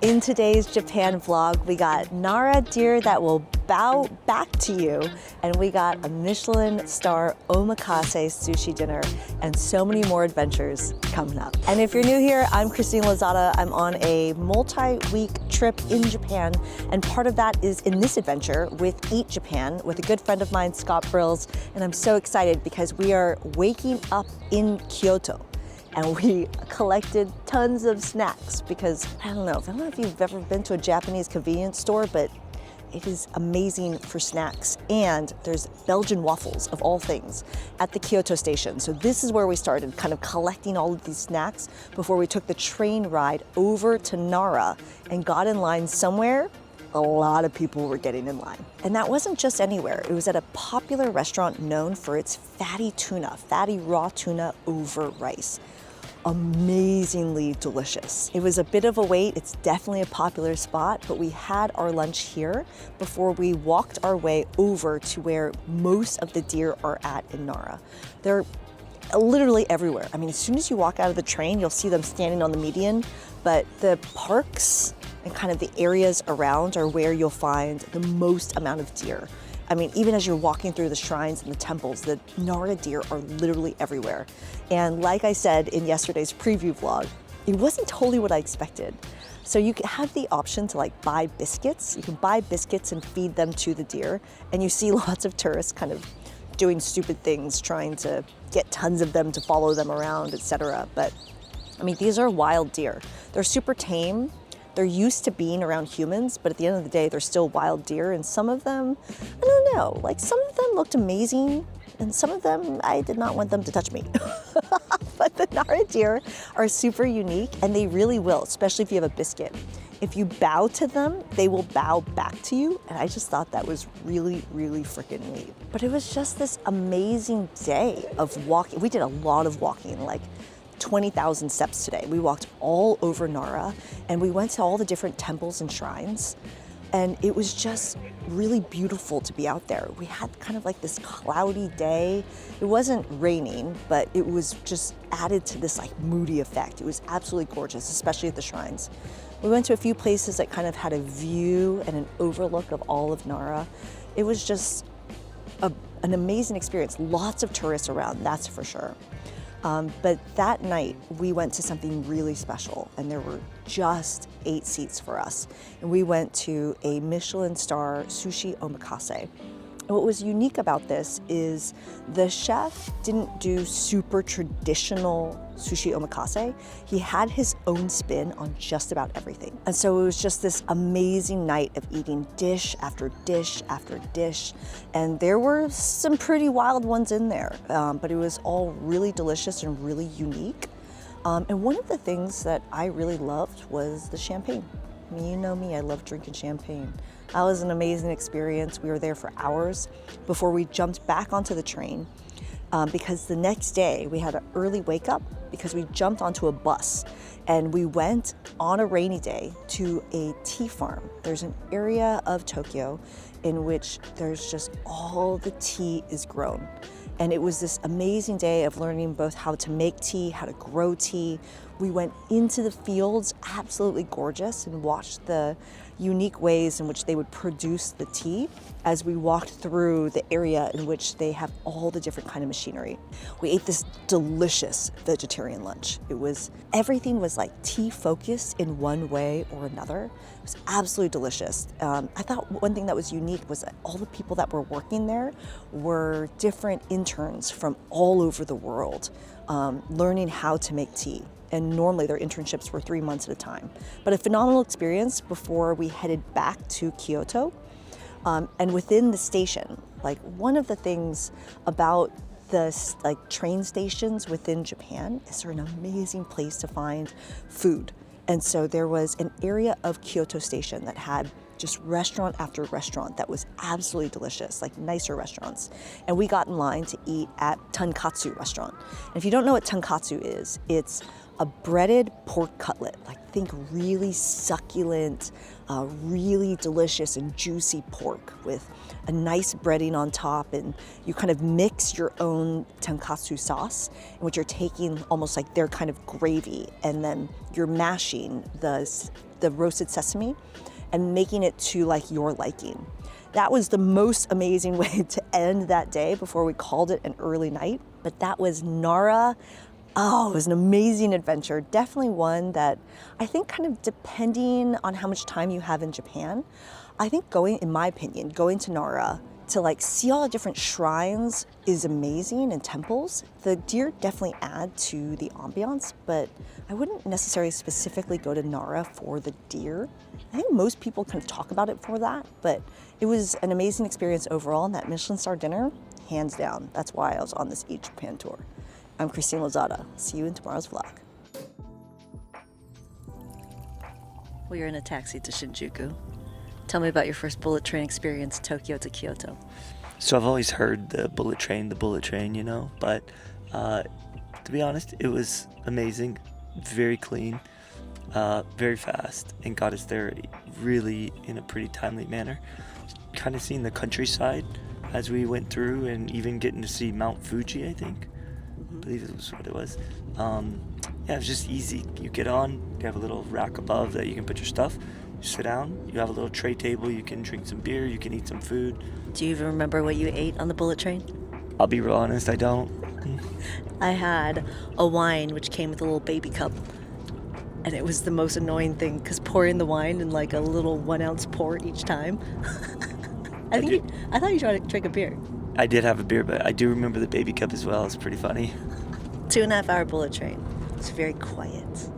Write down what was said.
In today's Japan vlog, we got Nara deer that will bow back to you, and we got a Michelin-star omakase sushi dinner, and so many more adventures coming up. And if you're new here, I'm Christine Lozada. I'm on a multi-week trip in Japan, and part of that is in this adventure with Eat Japan with a good friend of mine, Scott Brills, and I'm so excited because we are waking up in Kyoto. And we collected tons of snacks because I don't know if you've ever been to a Japanese convenience store, but it is amazing for snacks. And there's Belgian waffles, of all things, at the Kyoto Station. So this is where we started kind of collecting all of these snacks before we took the train ride over to Nara and got in line somewhere. A lot of people were getting in line. And that wasn't just anywhere. It was at a popular restaurant known for its fatty raw tuna over rice. Amazingly delicious. It was a bit of a wait. It's definitely a popular spot, but we had our lunch here before we walked our way over to where most of the deer are at in Nara. They're literally everywhere. I mean, as soon as you walk out of the train, you'll see them standing on the median, but the parks and kind of the areas around are where you'll find the most amount of deer. I mean, even as you're walking through the shrines and the temples, the Nara deer are literally everywhere. And like I said in yesterday's preview vlog, it wasn't totally what I expected. So you have the option to like buy biscuits. You can buy biscuits and feed them to the deer. And you see lots of tourists kind of doing stupid things, trying to get tons of them to follow them around, etc. But I mean, these are wild deer. They're super tame. They're used to being around humans, but at the end of the day, they're still wild deer. And some of them, I don't know, like some of them looked amazing, and some of them, I did not want them to touch me. But the Nara deer are super unique, and they really will, especially if you have a biscuit. If you bow to them, they will bow back to you. And I just thought that was really, really freaking neat. But it was just this amazing day of walking. We did a lot of walking, like 20,000 steps today. We walked all over Nara and we went to all the different temples and shrines. And it was just really beautiful to be out there. We had kind of like this cloudy day. It wasn't raining, but it was just added to this like moody effect. It was absolutely gorgeous, especially at the shrines. We went to a few places that kind of had a view and an overlook of all of Nara. It was just an amazing experience. Lots of tourists around, that's for sure. But that night, we went to something really special, and there were just 8 seats for us. And we went to a Michelin-star sushi omakase. And what was unique about this is the chef didn't do super traditional sushi omakase. He had his own spin on just about everything. And so it was just this amazing night of eating dish after dish after dish. And there were some pretty wild ones in there, but it was all really delicious and really unique. And one of the things that I really loved was the champagne. I mean, you know me, I love drinking champagne. That was an amazing experience. We were there for hours before we jumped back onto the train because the next day we had an early wake up because we jumped onto a bus and we went on a rainy day to a tea farm. There's an area of Tokyo in which there's just all the tea is grown. And it was this amazing day of learning both how to make tea, how to grow tea. We went into the fields, absolutely gorgeous, and watched the unique ways in which they would produce the tea as we walked through the area in which they have all the different kind of machinery. We ate this delicious vegetarian lunch. Everything was like tea focused in one way or another. It was absolutely delicious. I thought one thing that was unique was that all the people that were working there were different interns from all over the world, learning how to make tea. And normally their internships were 3 months at a time. But a phenomenal experience before we headed back to Kyoto. And within the station, like one of the things about the train stations within Japan is they're an amazing place to find food. And so there was an area of Kyoto Station that had just restaurant after restaurant that was absolutely delicious, like nicer restaurants. And we got in line to eat at tonkatsu restaurant. And if you don't know what tonkatsu is, it's a breaded pork cutlet, like think really succulent, really delicious and juicy pork with a nice breading on top, and you kind of mix your own tonkatsu sauce, in which you're taking almost like their kind of gravy, and then you're mashing the the roasted sesame and making it to like your liking. That was the most amazing way to end that day before we called it an early night. But that was Nara. Oh, it was an amazing adventure. Definitely one that I think kind of depending on how much time you have in Japan, I think in my opinion, going to Nara to like see all the different shrines is amazing and temples. The deer definitely add to the ambiance, but I wouldn't necessarily specifically go to Nara for the deer. I think most people kind of talk about it for that, but it was an amazing experience overall, and that Michelin-star dinner, hands down. That's why I was on this Eat Japan tour. I'm Christine Lozada. See you in tomorrow's vlog. We are in a taxi to Shinjuku. Tell me about your first bullet train experience, Tokyo to Kyoto. So I've always heard the bullet train, you know, but to be honest, it was amazing, very clean, very fast, and got us there really in a pretty timely manner. Kind of seeing the countryside as we went through, and even getting to see Mount Fuji, I think. I believe it was what it was. Yeah, it was just easy. You get on, you have a little rack above that you can put your stuff. You sit down, you have a little tray table, you can drink some beer, you can eat some food. Do you even remember what you ate on the bullet train? I'll be real honest, I don't. I had a wine which came with a little baby cup. And it was the most annoying thing because pouring the wine in like a little 1 ounce pour each time. I thought you tried to drink a beer. I did have a beer, but I do remember the baby cup as well. It's pretty funny. 2.5 hour bullet train. It's very quiet.